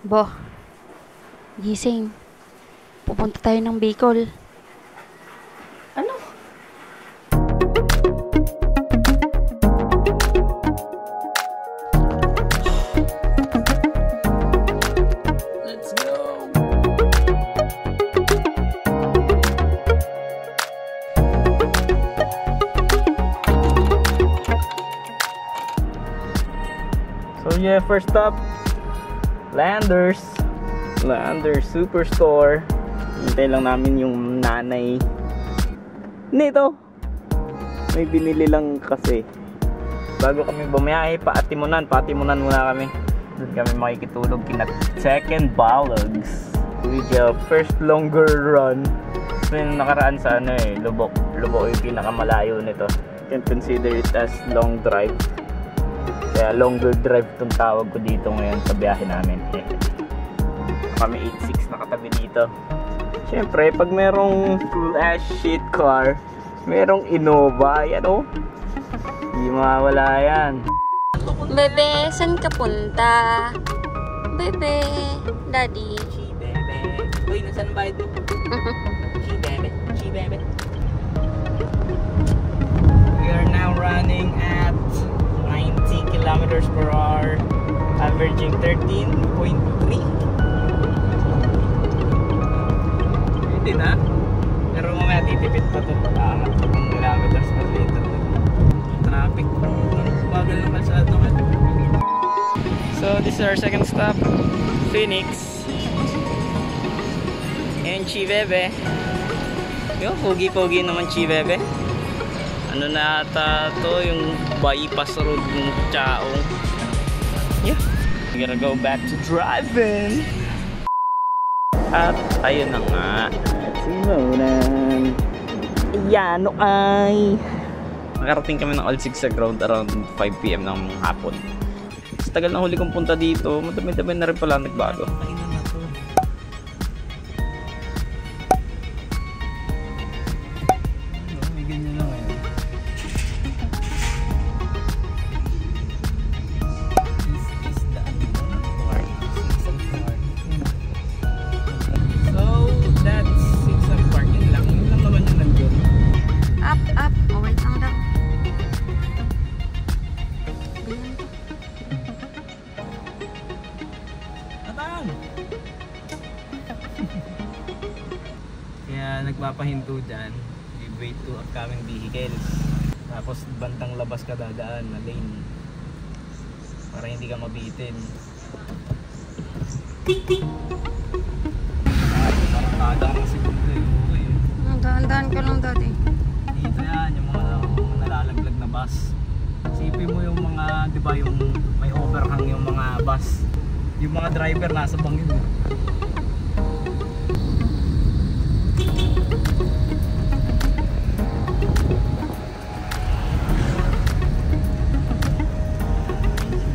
Bo, gising. Pupunta tayo ng Bicol. Ano? Let's go! So yeah, first stop, Landers Superstore. Hintay lang namin yung nanay nito. May binili lang kasi. Bago kami bumiyahe, patimunan muna kami. Doon kami makikitulog kina second Balogs. With the first longer run. So yung nakaraan sa Lubok yung pinakamalayo nito. You can consider it as long drive. Kaya longer drive tong tawag ko dito ngayon sa biyahe namin. Kami 86 nakatabi dito. Siyempre, pag merong cool ass shit car, merong Innova, yan o. Hindi mawawala yan. Bebe, saan ka punta? Bebe, daddy. She bebe. Uy, nasan ba ito? She bebe. We are now running at 90 kilometers per hour, averaging 13.3. Hindi na. Pero mamaya titipid pa ito. Ang kilometers per liter. Traffic. Bagal ng kalsado. So this is our second stop, Phoenix. And Chibebe. Yo, pogi-pogi naman Chibebe. Ano na ata to, yung bypass road ng Chaong. Yeah. We gotta go back to driving. At ayun na nga. Simulan. Ayan o ay. Nakarating kami ng Old Sigsag Road around 5 PM ng hapon. Sa tagal na huli kong punta dito, madami-dami na rin pala nagbago. May ganyan na ngayon. So, that's Sigsag Park. Yun lang naman yung nandun. Up. Oh, wait lang daw. Ganyan to. Atang! Kaya nagpapahinto dyan, we wait to upcoming vehicles. Tapos bantang labas ka dadaan na lane para hindi ka mabitin. Parang kada ka segundo eh. Dahan-dahan ka lang, daddy. Dito yan, yung mga nalalaglag na bus. Isipin mo yung mga, di ba, yung may overhang yung mga bus. Yung mga driver nasa bangin.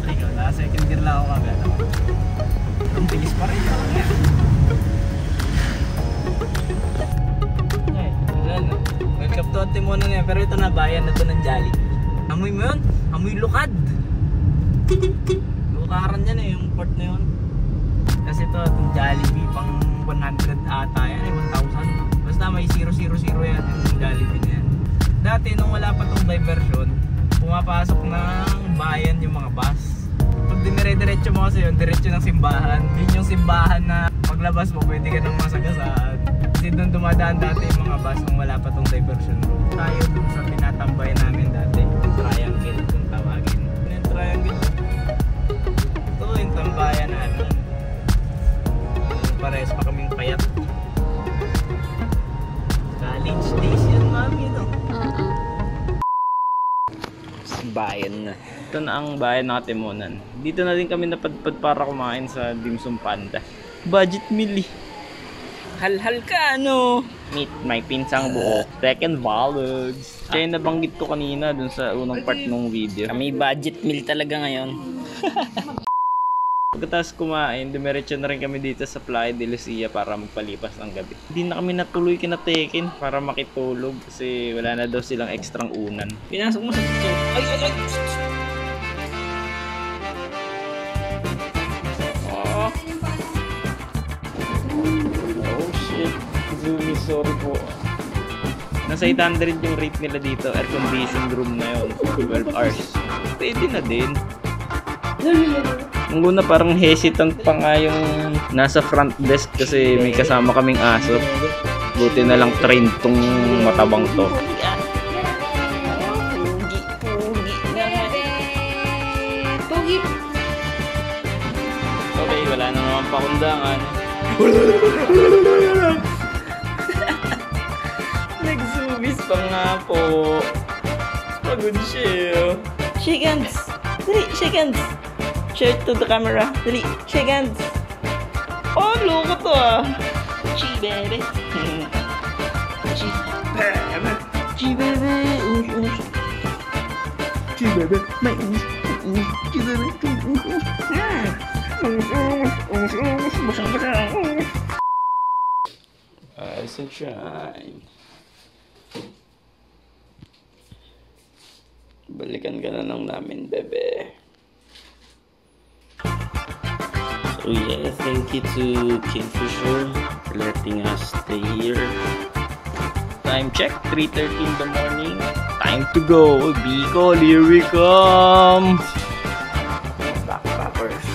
Ikaw, nasa second gear lang ako agad. Ang bilis pa rin. Welcome to Antimonan yan. Pero ito na, bayan na to ng Jollibee. Amoy mo yun? Amoy lukad. Lukaran yan yung port na yun. Kasi ito, itong Jollibee pang 100 ata yan, 1,000. Basta may 000 yan yung Jollibee na yan. Dati nung wala pa itong diversion, pumapasok ng bayan yung mga bus. Pag dinire-diretso mo kasi yun, diretso ng simbahan. Yun yung simbahan na paglabas mo, pwede ka nang masagasaan. Kasi doon dumadaan dati yung mga bus nung wala pa itong diversion route. Tayo dun sa tinatambay namin dati, triangle kung tawagin. Ano yung triangle? Ito yung tambayan namin. Parehas pa kaming payat. College days yun, mami, no? Bayan na. Ito na ang bayan ng Antimonan. Dito na din kami napadpad para kumain sa Dim Sum Panda. Budget meal eh. Hal-hal ka, ano? Meet my pinsang buo. Second Balogs. Kaya nabanggit ko kanina dun sa unang part ng video. Kami budget meal talaga ngayon. Pagkatapos kumain, dumiretso na rin kami dito sa Playa de Lucia para magpalipas ng gabi. Hindi na kami natuloy kina Tekken para makitulog kasi wala na daw silang ekstrang unan. Pinasok mo sa kitchen. Ay! Oh. Zoomies, sorry po. Nasa 800 yung rate nila dito. Air conditioned room na yun. 12 hours. Pwede na din. Nung una parang hesitant pa nga yung nasa front desk kasi may kasama kaming aso. Buti na lang trained tong matabang to. Okay, wala na naman pakundangan. Nag-zoomies pa nga po. Pagod siya. Shake hands. Dali, shake hands. Share to the camera. Dali, shake hands. Oh, loko to ah. Chi bebe. Chi bebe. Chi bebe. Chi bebe. May Chi bebe. Rise and shine. Balikan ka na lang namin, bebe. So yeah, thank you to Kingfisher for letting us stay here. Time check, 3:30 in the morning. Time to go. Bicol, here we come. Backpackers.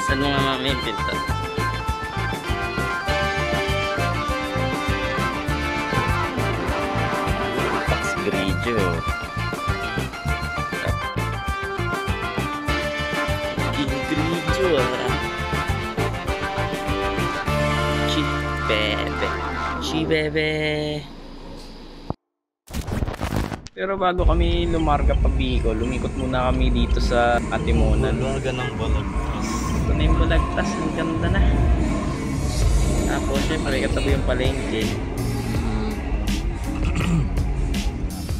Saan mga mami pinta? Pax Grigio. Grigio ah. Chi bebe. Pero bago kami lumarga pa Bicol, lumikot muna kami dito sa Atimonan. Lumarga ng Balagtas. Ito na yung Balagtas, ang ganda na. Tapos syempre katabi yung palengke.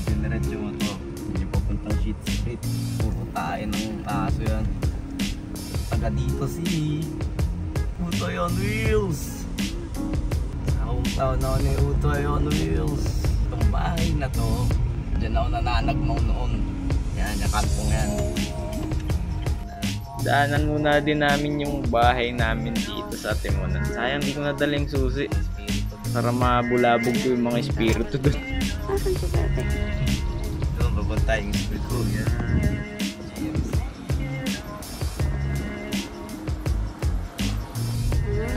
Dineredyo mo to. Hindi papuntang Sheet Street. Puro tayo ng kaso yan. Taga dito si Utoy on Wheels. Hometown ako ni Utoy on Wheels. Itong bahay na to, dyan ako nananagmaw noon. Yan, yung kampong yan. Daanan muna din namin yung bahay namin dito sa Atimonan. Sayang di ko nadala yung susi. Para mabulabog ko yung mga espiritu doon. Asan si Bebe? Doon, babanta yung espiritu. Yan.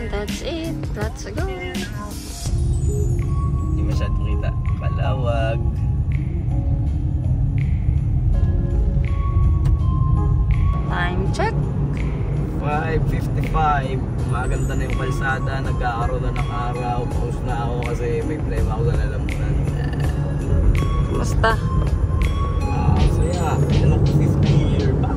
That's it. Let's go. Hindi masyadong kita. Palawag. Time check. 5:55. Maganda na yung kalsada. Nagkakaroon na ng araw. Pause na ako kasi may problema ako sa lalamunan. Basta. So yeah, yan ang 50 year back.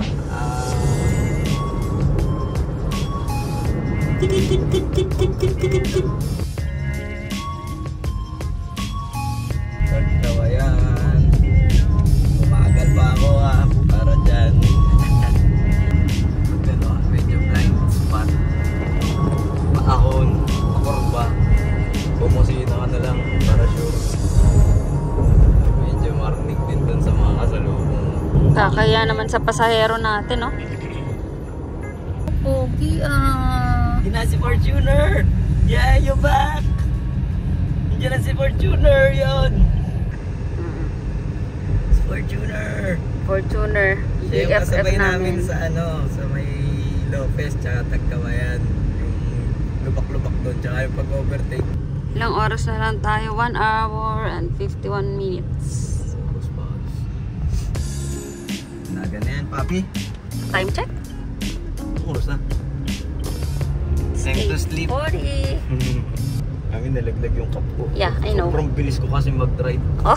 Pagkawayan. Umagal pa ako para dyan. Ano, medyo blind spot. Paahon, pakurba. Bumusina ka na lang para sure. Medyo marinig din dun sa mga kasalubong. Kakaya naman sa pasahero natin, no? Pogi Yun na si Fortuner! Yeah, you back! Yun na si Fortuner yun! Si Fortuner! Fortuner. Siya yung BFF kasabay namin. namin sa sa may Lopez tsaka Tagkawayan. Yung lubak-lubak doon tsaka yung pag-overtake. Ilang oras na lang tayo? 1 hour and 51 minutes. Naga na yan, papi. Time check? Oras na. Time to sleep. 8:40. Kami nalaglag yung cup ko. Yeah, I know. Sobrang bilis ko kasi mag-drive. Oh.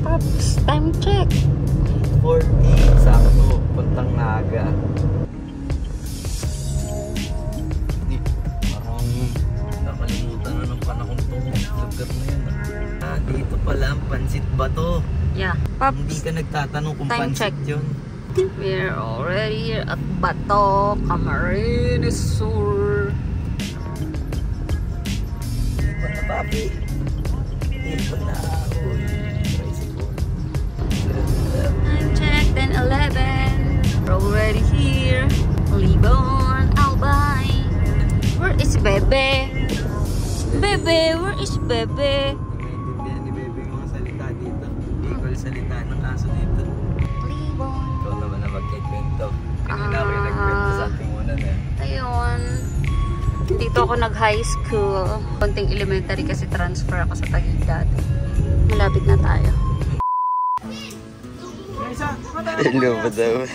Pops, time check. 40, sakto. Puntang Naga. Parang nakalimutan na ng panahon tong lugar na yun. Dito pala ang Pansit Bato. Yeah. Hindi Pops, ka nagtatanong kung time Pansit check. yun. we're already here at Bato, Camarines Sur. Hindi pa na, papi. Hindi pa na. Uy, tricycle. Time check, 10:11. bebe. Naiintindihan ni Bebe yung mga salita dito. Equal salita ng aso dito. Libon. Ikaw naman na magkikwento. Kanina ako yung nagkwento sa timunan eh. Ayun. Dito ako nag-high school. Konting elementary kasi transfer ako sa Taguig dati. Malapit na tayo. Hello ba daw?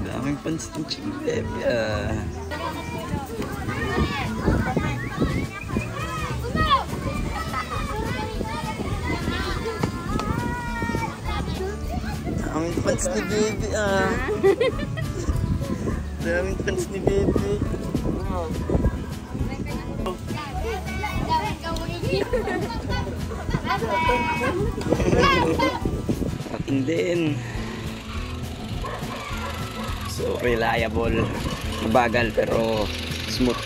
Daming pants ng Chiki Bebe ah. Daming pants ni Bebe ah. Daming pants ni Bebe. Akin din. So reliable. Mabagal pero smooth.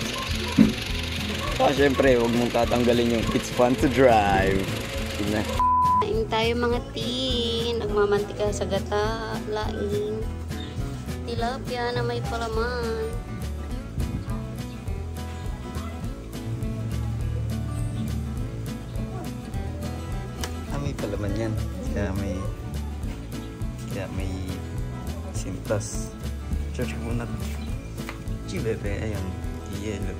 Siyempre, huwag mong tatanggalin yung it's fun to drive. Yun na. Kain tayo mga teen. Nagmamantika sa gata. Laing. Tilapia na may palaman. May palaman yan. Kaya may sintas. Check muna. Chiki Bebe, ayun. Yellow.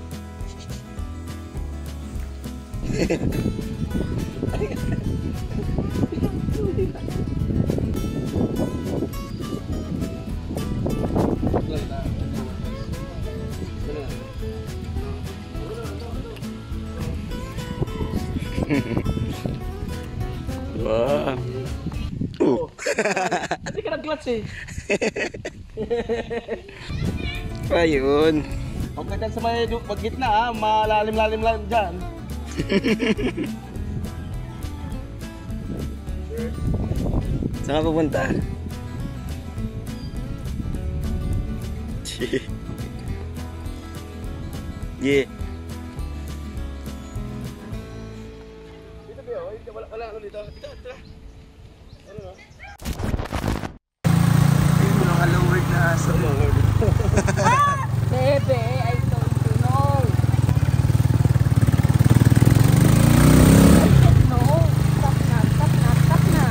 Wow. Hindi ka nag-clutch eh. Ayun. Huwag ka dyan sa may gitna ha. Malalim-lalim lang dyan. Saan ka pupunta? Yeah. Wala, dito. Dito. Ano? Yung mga lowered na aso. Bebe, I told you no. No. Stop na.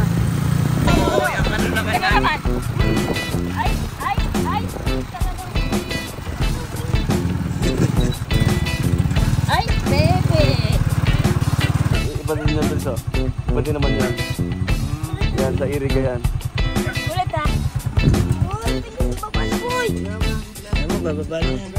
Oh, yung ano naman namin. Ay. Ay, bebe. Iba din yan, Bilso. Iba din naman yan. Yan, sa iriga yan. Ulit ha. Uy, baba na boy. Ano mo, bababa na yan.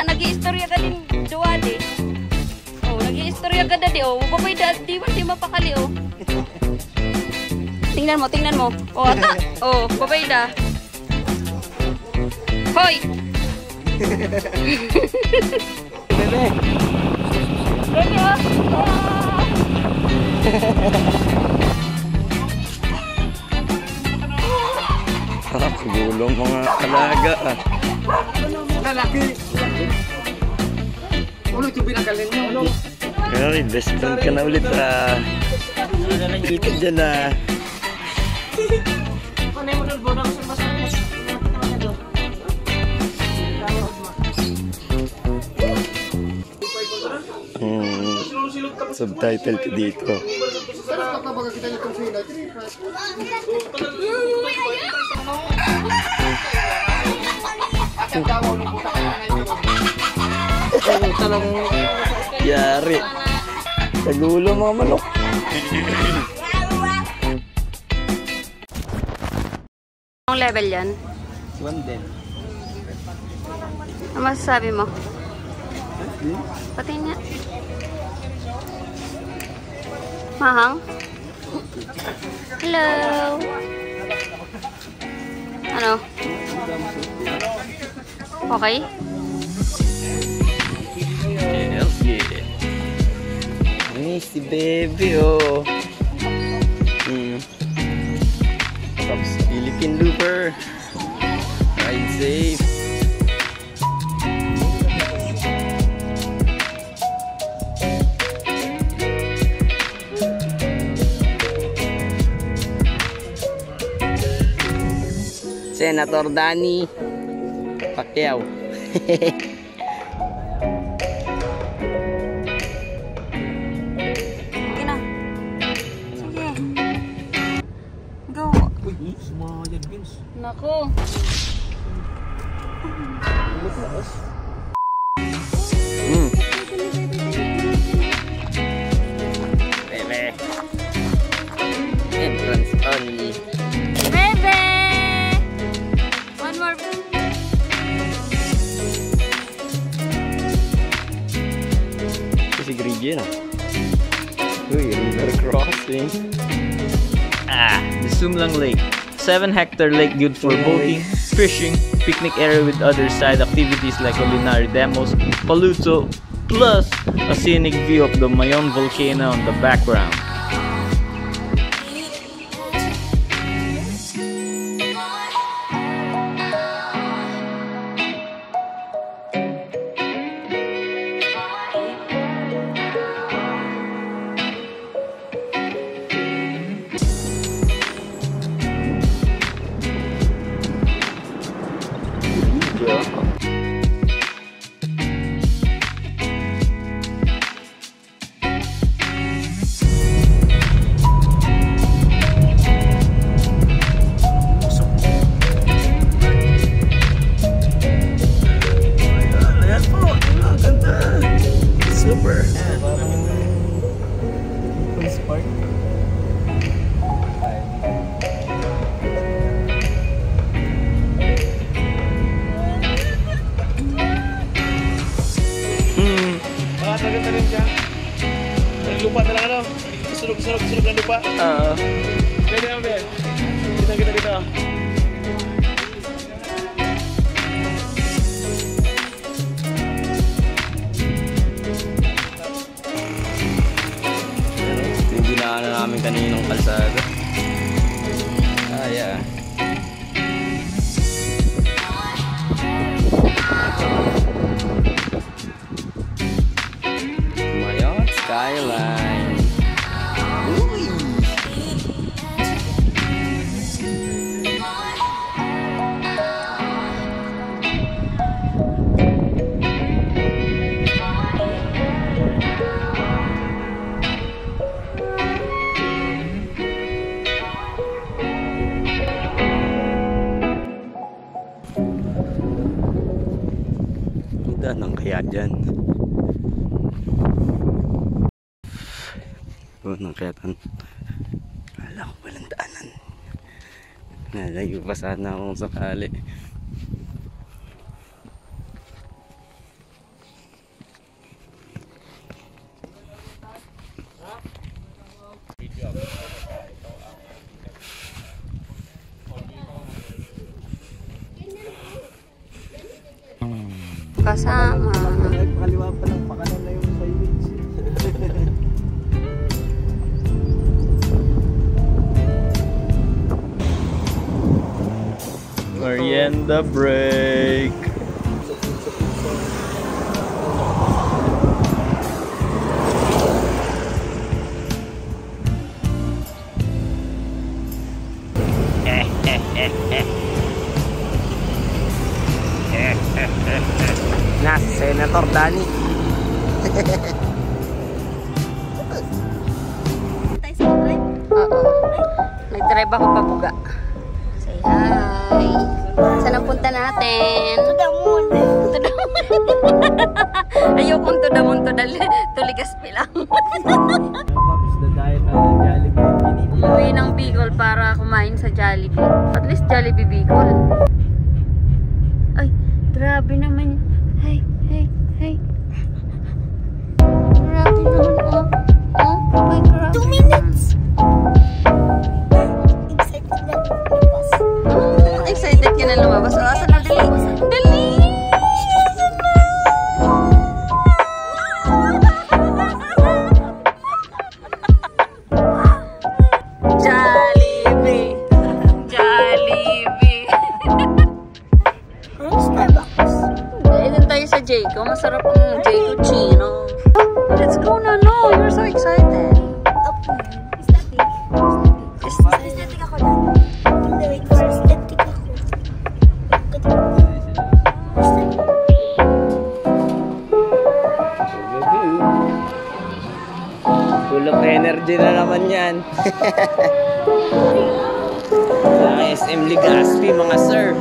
Nag-i-istorya ka din duwadi. Oh, nag-i-istorya ka dadi. Oh, babay dadi, di mapakali oh. Tingnan mo. Oh, ata. Oh, babay da. Hoy. Bebe. Bebe oh. Gulong mga alaga ah. Lalaki. Ulo ito pinagaling mo. Ay, best friend ka na ulit ah. Hindi ka dyan ah. Subtitle ka dito. Yari. Tagulo mga manok. Anong level yan? One din. Ano masasabi mo? Pati niya. Mahang? Hello? Ano? Okay? Yes, yeah. Ay, si Bebe, oh. Pops Philippine Looper. Ride safe. Senator Danny Pacquiao. Sige na. Sige. Go. Uy, sumayad, Vince. Nako. Bebe. Entrance only. Bebe! One more. Si Grigien, ah. Uy, river crossing. The Sumlang Lake. 7-hectare lake good for boating, fishing, picnic area with other side activities like culinary demos, paluto, plus a scenic view of the Mayon volcano on the background. Maganda rin siya. Lupa na lang ano. Sunog ng lupa. Pwede naman Ben. Kita dito. Yung dinaanan namin kaninang kalsada. Yeah. Mayon skyline. Uy! Daan kaya dyan. Nang kayatan. Wala ko walang daanan. Nalayo pa sana akong sakali. Kasama. Kaliwa pa lang pakanan na yung highways. Merienda break. Nah, Senator Danny. Oo. Nag-drive ako pabuga. Say hi. Saan ang punta natin? To the moon. To the moon. Ayokong to the moon, to Legazpi lang. Pops, dadayan na ng Jollibee. Uwi ng Bicol para kumain sa Jollibee. At least Jollibee Bicol. Ay, grabe naman. Hey. Grabe naman, oh. Ay, grabe. 2 minutes. Excited na lumabas. Excited ka na lumabas. O, asan na? Dali. Dali! Asan na? Masarap ang cappuccino. Let's go na, no. You're so excited. Aesthetic. Aesthetic ako lang. Hindi, wait. Aesthetic ako. Full of energy na naman yan. Sa SM Legazpi, mga sir.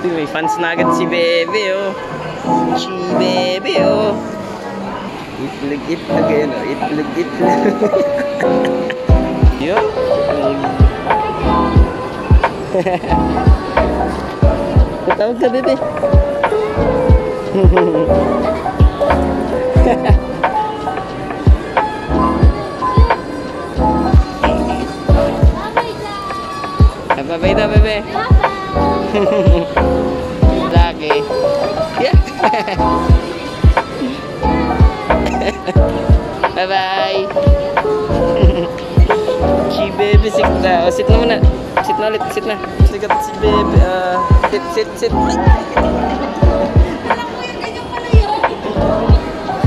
May fans na agad si Bebe, oh. Si Bebe, oh. Itlog, ayun, oh. Itlog. Yo. Patawag ka, Bebe. Bye-bye na, Bebe. Lagi. Yeah. Bye-bye. Si Bebe, sit na. O, sit na muna. Sit na ulit, sit na. Sikat si Bebe. Sit.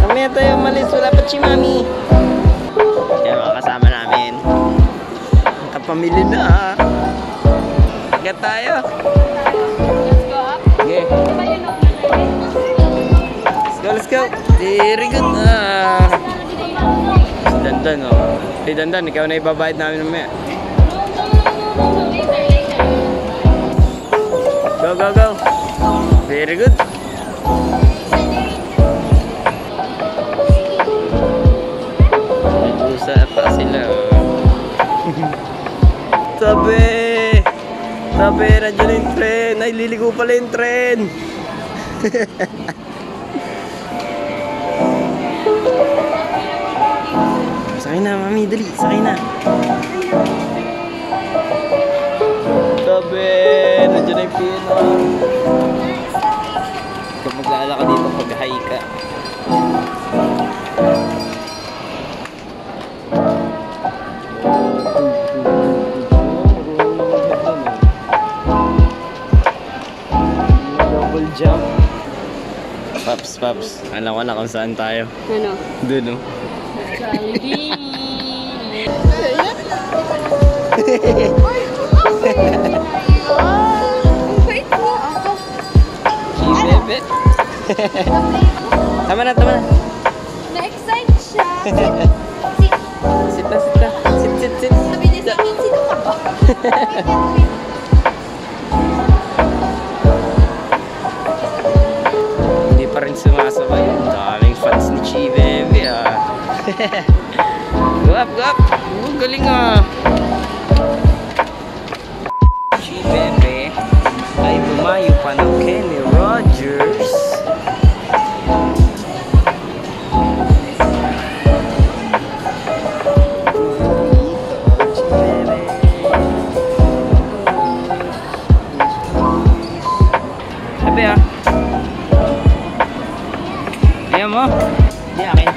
Mamaya tayo malis. Wala pa si Mami. Yan mga kasama namin. Kapamili na. Agad tayo. Okay. Let's go. Very good. Si Dandan, oh. Si Dandan, ikaw na ibabayad namin mamaya. Go. Very good. Nag-usa pa sila, oh. Sabi, nandiyan yung tren. Ay, liligo pala yung tren. Sakay na, Mami. Dali, sakay na. Sabi, nandiyan na yung pino. Kapag maglala ka dito, pag-high ka. Jump. Paps. Alam ko na kung saan tayo. Ano? Doon, oh. Jollibee. Wait mo ako. Si Bebe. Tama na. Na-excite siya. Sit na. Sit. Sabi niya sa akin, sino ka ba? Hindi pa rin sumasabay. Daming fans ni Chi Bebe, ah. Go up. Galing, ah. Chi Bebe ay bumayo pa ng Kenny Rogers. Sabi, ah. Ayan mo. Hindi akin.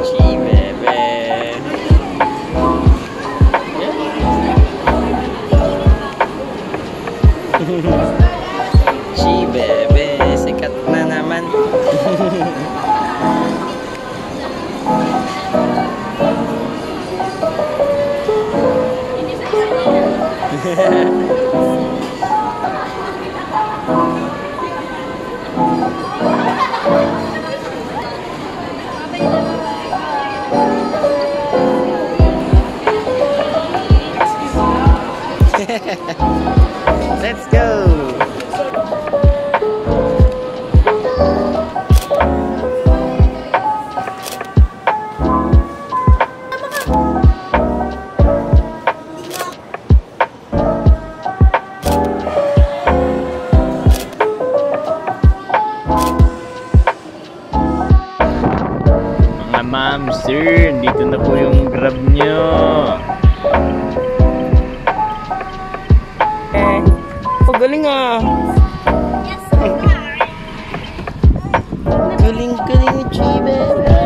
Chi Bebe. Chi Bebe, sikat na naman. Let's go. Mga ma'am, sir, dito na po yung grab nyo. Galing, ah. Galing ni Chi Bebe.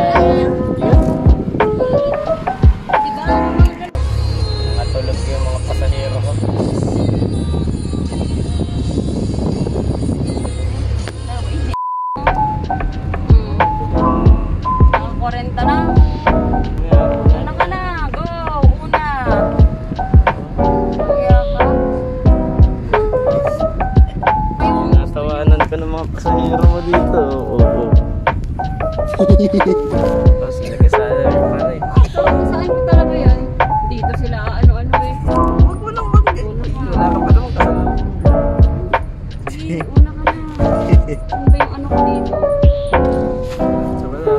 Tapos nagkasala pare. Saan ko talaga yan? Dito sila ano-ano eh. Huwag mo lang mag- Wala ka pa naman kasama. Sige, una ka na. Ano ba yung ano ko dito? Sama na.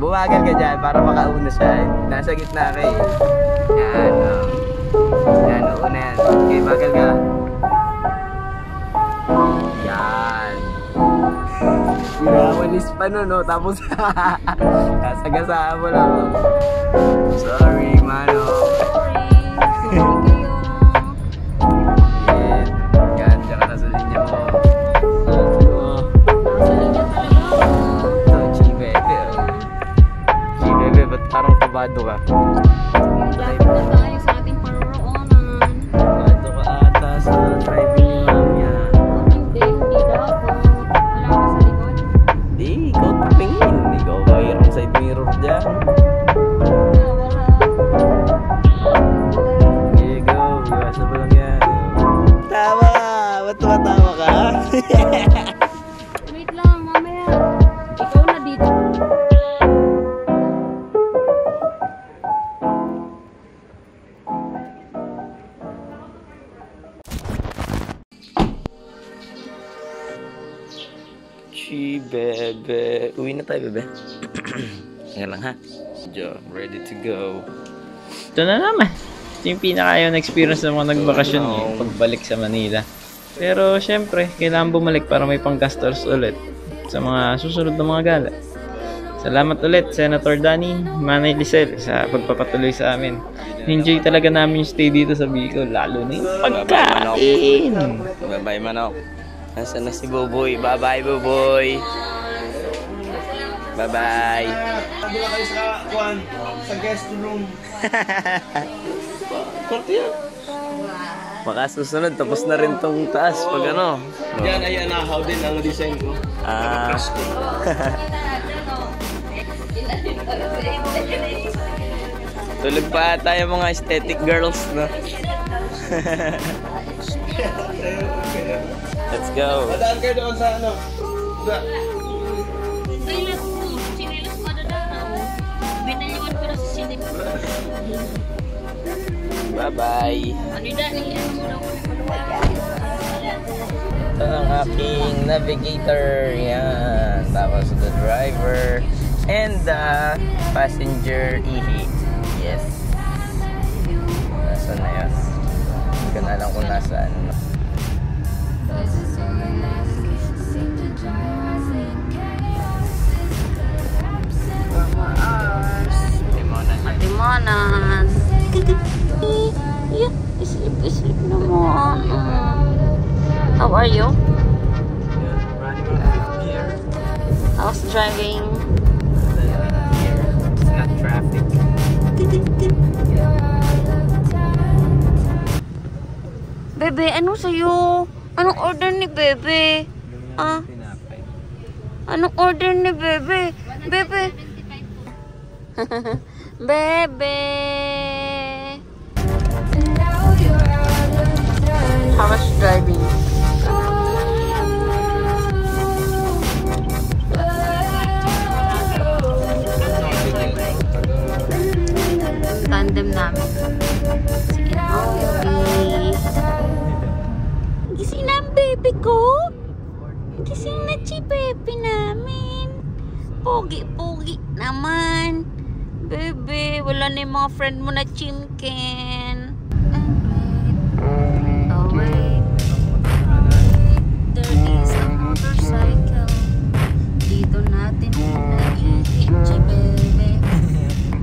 Bumagal ka dyan para makauna siya. Nasa gitna ka eh. Yan. Yan, una yan. Okay, bagal ka. Yan. Walis pa nun, no? Tapos, kasagasaan mo lang. Sorry, mano. Sorry kayo. Yan. Yan, tsaka nasa linya mo. Nasa linya talaga ako. Ito, Chibebe. Chibebe, ba't parang kabado ka? Lapit na tayo sa ating paroroonan. Kabado ka ata sa driving ni Mamya. Hindi daw ako. Wala ka sa likod. Di, ikaw tumingin. Ikaw mayroong side mirror dyan. Wala. Here you go. Iwasan mo lang yan. Tawa! Ba't tumatawa ka? Wait lang, mamaya. Ikaw na dito. Bebe. Uwi na tayo, bebe. Ngayon lang, ha? Ready to go. Ito na naman. Ito yung pinaka-ayaw na experience ng mga nagbakasyon yung pagbalik sa Manila. Pero syempre, kailangan bumalik para may pang-gastos ulit sa mga susunod na mga gala. Salamat ulit, Senator Danny, Manay Lisel, sa pagpapatuloy sa amin. Enjoy talaga namin yung stay dito sa Bicol, lalo na yung pagkain. Bye-bye, manok. Nasaan na si Boboy? Bye-bye, Boboy. Bye-bye. Sabi na kayo sa guest room. Baka susunod, tapos na rin tong taas pag ano. Yan ay anahaw din ang design ko. Ah. Tulog pa tayo mga aesthetic girls, no? Let's go. Dadaan kayo doon sa ano? Sinilas ko. Sinilas ko na daw. Binaliwan ko na sa sinig. Bye-bye. Ano Dani? Ano mo daw? Ito ang aking navigator. Yan. Tapos the driver and the passenger ihi. Yes. Nasaan na yun? Hindi ko na alam kung nasaan. Timonan. Yeah, sleep naman. How are you? How's driving? It's not traffic. Bebe, ano sa'yo? Anong order ni Bebe? Ah? Anong order ni Bebe? Bebe? Bebe! How was driving? Tandem namin. Sige. Okay. Gising na ang baby ko. Gising na si baby namin. Pogi-pogi naman. Bebe, wala na yung mga friend mo na chimken. Oh wait. There is a motorcycle. Dito natin nag-iit si bebe.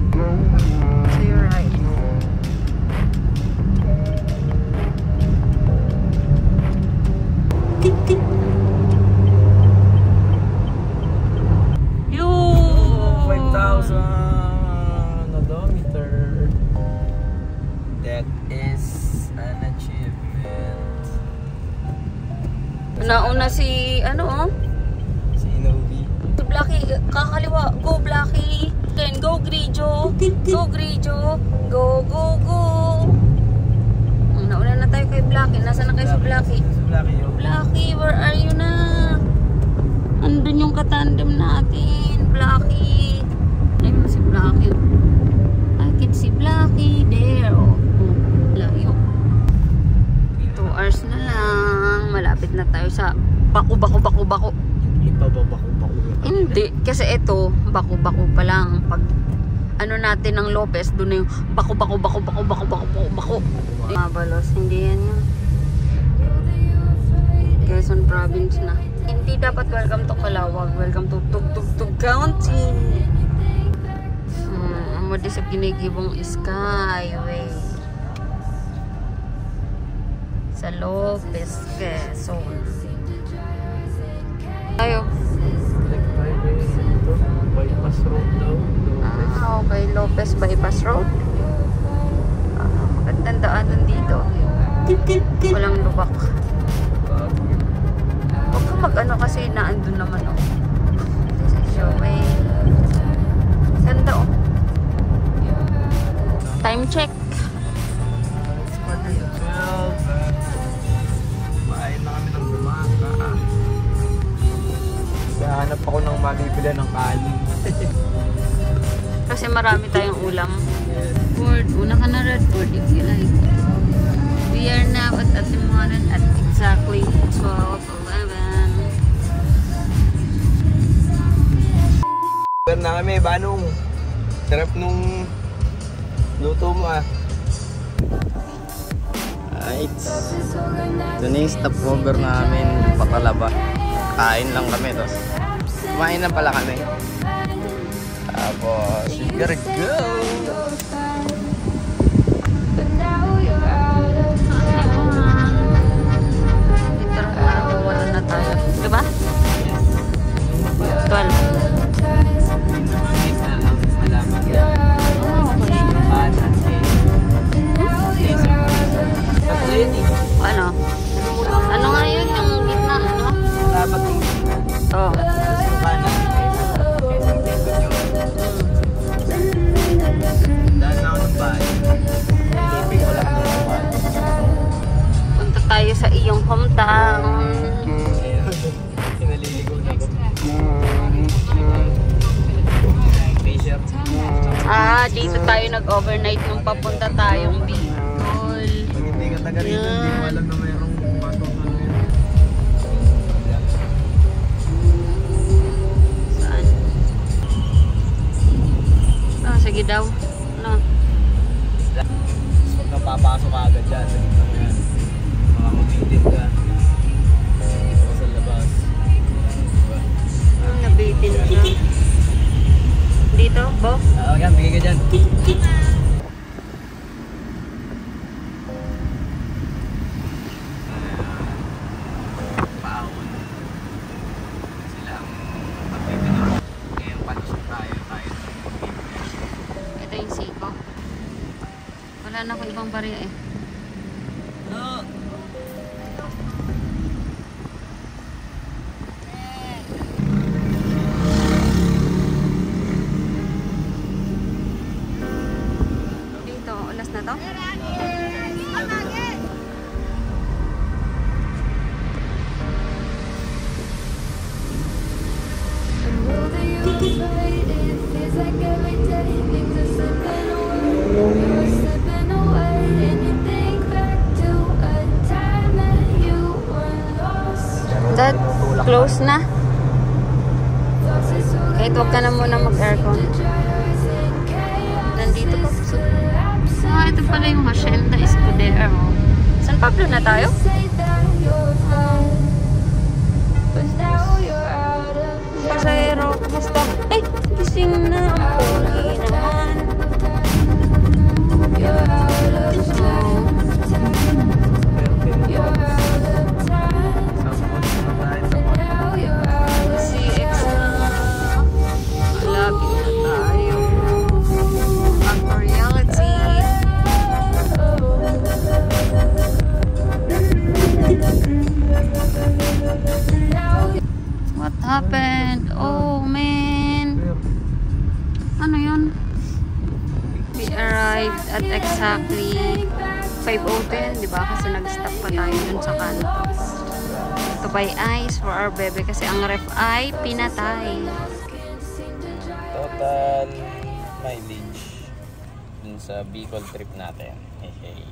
To your right. Yo! 5,000 odometer. That is an achievement. Nauna si, ano oh? Si Inovi. Blacky, kakaliwa. Go Blacky. Then go Grigio. Go Grigio. Go, go, go. Nauna na tayo kay Blacky. Nasaan na kayo si Blacky? Si Blacky yun. Blacky, where are you na? Andun yung na tayo sa bako. Ipababako-bako. Hindi, kasi ito, bako pa lang. Pag ano natin ng Lopez, doon na yung bako. Mabalos, hindi yan yun. Quezon Province na. Hindi dapat welcome to Calawag, welcome to Tugtog County. Amo di sa ginigibong Skyway. Sa Lopez, Quezon. Ayo. Bypass road daw. Okay, Lopez Bypass Road. Magandang daanan dito. Walang lubak. Huwag ka mag-ano kasi naandun naman oh. So, ganda oh. Time check. Kumain na kami ng bumaka. Hanap ako ng mabibili ng kanin. Kasi marami tayong ulam. Ford, una ka na red Ford if you like. We are now at Atimonan at exactly 12:11. Pero na kami, Banong. Sarap nung luto mo ah. Right. Ito na yung stopover namin, Patalaba. Kain lang kami, tapos kumain na pala kami. Tapos, you gotta go! Wala na tayo. Diba? 12. Ano? Ano nga yun? Yung gitna, ano? Dapat yung Oo. kanan. Dahil na ako ng bahay. Living ko lang ng bahay. Punta tayo sa iyong hometown. Pinaliligo na ako. T-shirt. Dito tayo nag-overnight nung papunta tayong Bicol. Pag hindi ka taga rito, hindi mo alam na mayroong patong ano yun. Saan? Sige daw. Ano? Huwag kang papasok agad dyan sa gitna mo yan. Baka mabitin ka. Dito ka sa labas. Nabitin siya. Dito, Bo? Yan, bigay ka dyan. Paawon. Sila ang pagpipinuro. Ngayon, patusok tayo. Ito yung siko. Wala na akong ibang barya eh. Dito, ulas na to? That close na. Kahit huwag ka na muna mag-aircon. Nandito pa. Ito pala yung Hacienda Escudero. San Pablo na tayo? Pasahero, basta. Ay, gising na. Ang pogi naman. CX na. Malapit na tayo. Back to reality. What happened? Oh man. Ano yun? We arrived at exactly 5:10, di ba? Kasi nag-stop pa tayo dun sa kanto. To buy ice for our bebe kasi ang ref ay pinatay. Total mileage dun sa Bicol trip natin. Hey.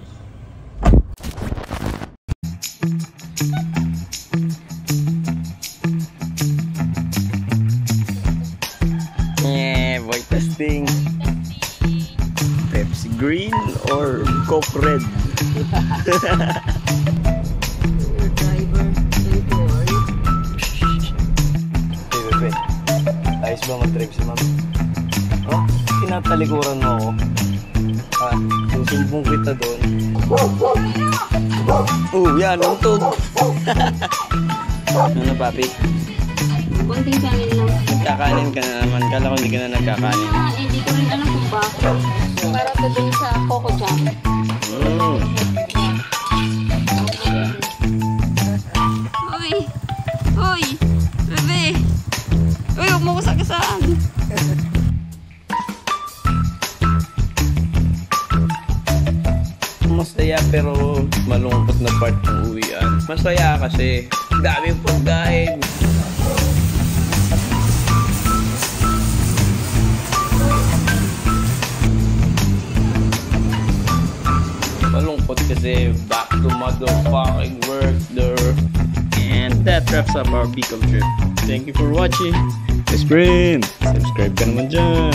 red. Driver. Hey, bebe. Ayos ba mag-trip si ma'am? Oh, tinatalikuran mo ako. Ah, susumbong kita doon. Oh, yan, utog. Ano, papi? Konting kanin lang. Nagkakanin ka na naman. Kala ko hindi ka na nagkakanin. Hindi ko rin alam kung bakit. Para to dun sa Coco Jam. Uy! Uy! Bebe! Uy, huwag mo ko sagasaan. Masaya pero malungkot na part ng uwian. Masaya kasi daming pagkain. Malungkot kasi back to motherfucking work there. And that wraps up our Bicol trip. Thank you for watching. Best friend, subscribe ka naman dyan.